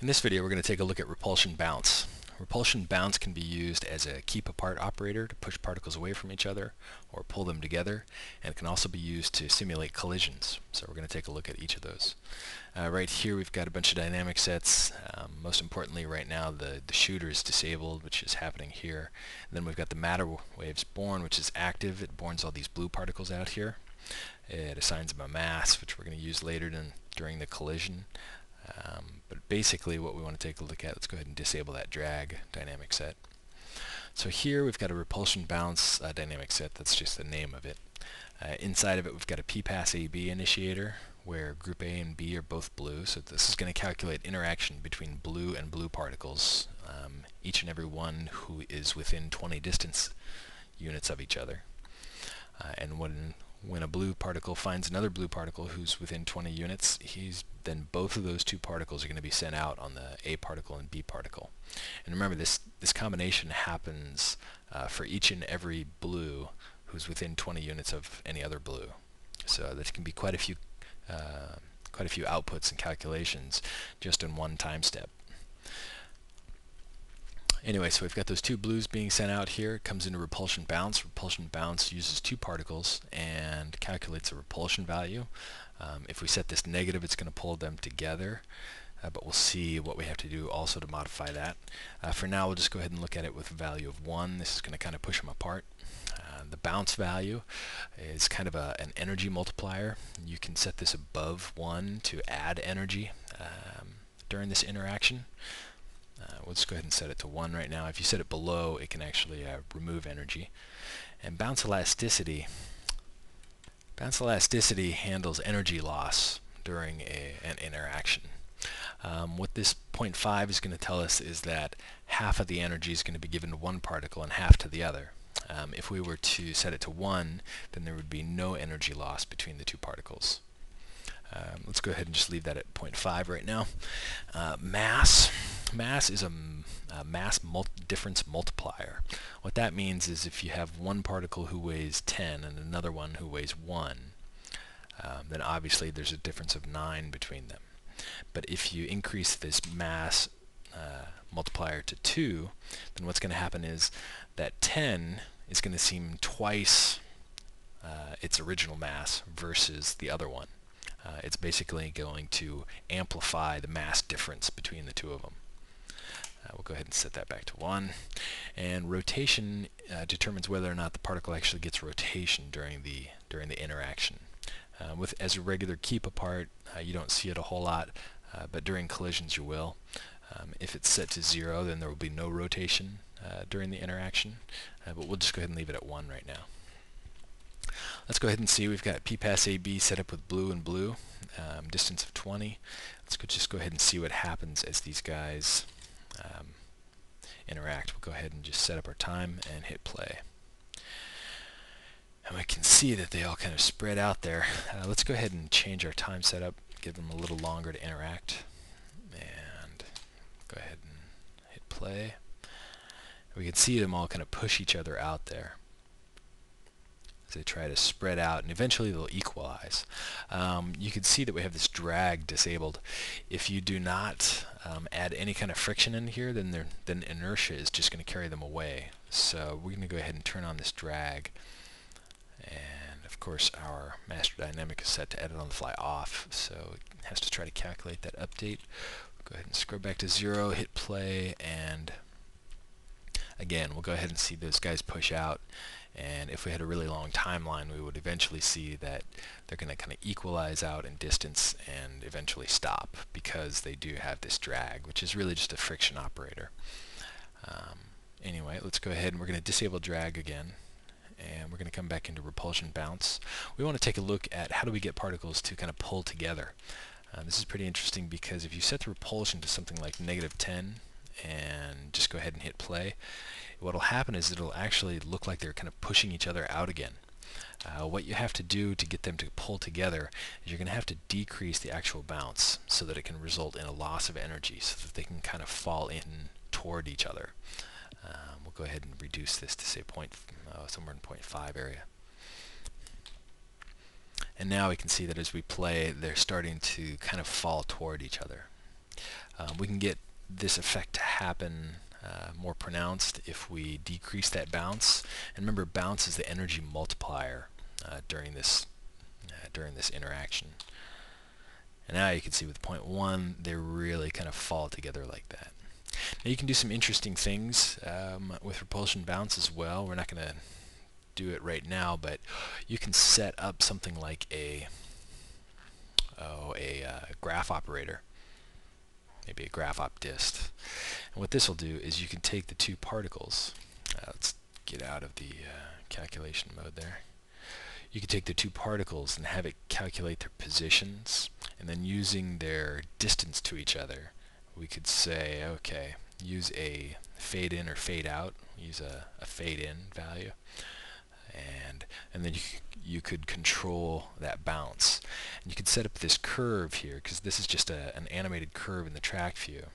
In this video we're going to take a look at repulsion bounce. Repulsion bounce can be used as a keep apart operator to push particles away from each other or pull them together, and it can also be used to simulate collisions. So we're going to take a look at each of those. Right here we've got a bunch of dynamic sets. Most importantly right now the shooter is disabled, which is happening here. And then we've got the matter waves born, which is active. It borns all these blue particles out here. It assigns them a mass, which we're going to use later during the collision. But basically what we want to take a look at, let's go ahead and disable that drag dynamic set. So here we've got a repulsion bounce dynamic set. That's just the name of it. Inside of it we've got a PPass AB initiator where group A and B are both blue. So this is going to calculate interaction between blue and blue particles, each and every one who is within 20 distance units of each other. And when a blue particle finds another blue particle who's within 20 units, then both of those two particles are going to be sent out on the A particle and B particle. And remember, this combination happens for each and every blue who's within 20 units of any other blue. So there can be quite a few outputs and calculations just in one time step. Anyway, so we've got those two blues being sent out here. It comes into repulsion bounce. Repulsion bounce uses two particles and calculates a repulsion value. If we set this negative, it's going to pull them together, but we'll see what we have to do also to modify that. For now, we'll just go ahead and look at it with a value of 1. This is going to kind of push them apart. The bounce value is kind of an energy multiplier. You can set this above 1 to add energy during this interaction. We'll just go ahead and set it to 1 right now. If you set it below, it can actually remove energy. And bounce elasticity handles energy loss during an interaction. What this 0.5 is going to tell us is that half of the energy is going to be given to one particle and half to the other. If we were to set it to 1, then there would be no energy loss between the two particles. Let's go ahead and just leave that at 0.5 right now. Mass is a mass difference multiplier. What that means is if you have one particle who weighs 10 and another one who weighs 1, then obviously there's a difference of 9 between them. But if you increase this mass multiplier to 2, then what's going to happen is that 10 is going to seem twice its original mass versus the other one. It's basically going to amplify the mass difference between the two of them. We'll go ahead and set that back to 1. And rotation determines whether or not the particle actually gets rotation during the interaction. As a regular keep apart, you don't see it a whole lot, but during collisions you will. If it's set to 0, then there will be no rotation during the interaction, but we'll just go ahead and leave it at 1 right now. Let's go ahead and see. We've got PPass AB set up with blue and blue, distance of 20. Let's just go ahead and see what happens as these guys interact. We'll go ahead and just set up our time and hit play. And we can see that they all kind of spread out there. Let's go ahead and change our time setup, give them a little longer to interact, and go ahead and hit play. We can see them all kind of push each other out there. They try to spread out, and eventually they'll equalize. You can see that we have this drag disabled. If you do not add any kind of friction in here, then inertia is just going to carry them away. So we're going to go ahead and turn on this drag, and of course our master dynamic is set to edit on the fly off, so it has to try to calculate that update. Go ahead and scrub back to 0, hit play, and again we'll go ahead and see those guys push out. And if we had a really long timeline, we would eventually see that they're going to kind of equalize out in distance and eventually stop because they do have this drag, which is really just a friction operator. Anyway, let's go ahead and we're going to disable drag again, and we're going to come back into repulsion bounce. We want to take a look at how do we get particles to kind of pull together. This is pretty interesting because if you set the repulsion to something like -10 and just go ahead and hit play, what will happen is it'll actually look like they're kind of pushing each other out again. What you have to do to get them to pull together is you're going to have to decrease the actual bounce so that it can result in a loss of energy so that they can kind of fall in toward each other. We'll go ahead and reduce this to say somewhere in 0.5 area. And now we can see that as we play, they're starting to kind of fall toward each other. We can get this effect to happen more pronounced if we decrease that bounce. And remember, bounce is the energy multiplier during this interaction. And now you can see with point 1, they really kind of fall together like that. Now you can do some interesting things with repulsion bounce as well. We're not going to do it right now, but you can set up something like a graph operator, maybe a graph op dist. And what this will do is you can take the two particles. Let's get out of the calculation mode there. You can take the two particles and have it calculate their positions, and then using their distance to each other, we could say, okay, use a fade in or fade out. Use a fade in value, and then you could control that bounce. And you could set up this curve here, because this is just an animated curve in the track view.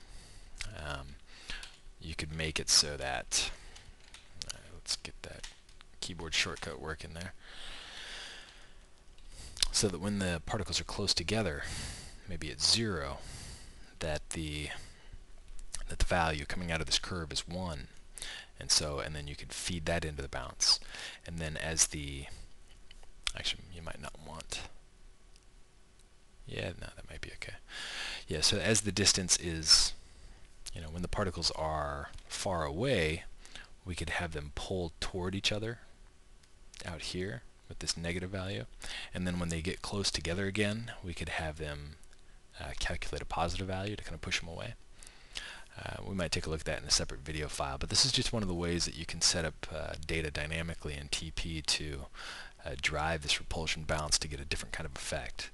You could make it so that let's get that keyboard shortcut working there, so that when the particles are close together, maybe at 0, that the value coming out of this curve is 1. And then you could feed that into the bounce. And then as actually you might not want, yeah, no, that might be okay. Yeah, so as the distance is, when the particles are far away, we could have them pull toward each other out here with this negative value. And then when they get close together again, we could have them calculate a positive value to kind of push them away. We might take a look at that in a separate video file, but this is just one of the ways that you can set up data dynamically in TP to drive this repulsion bounce to get a different kind of effect.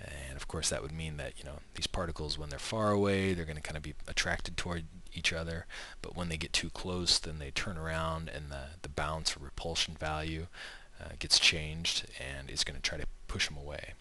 And of course that would mean that these particles, when they're far away, they're going to kind of be attracted toward each other, but when they get too close, then they turn around and the bounce or repulsion value gets changed and is going to try to push them away.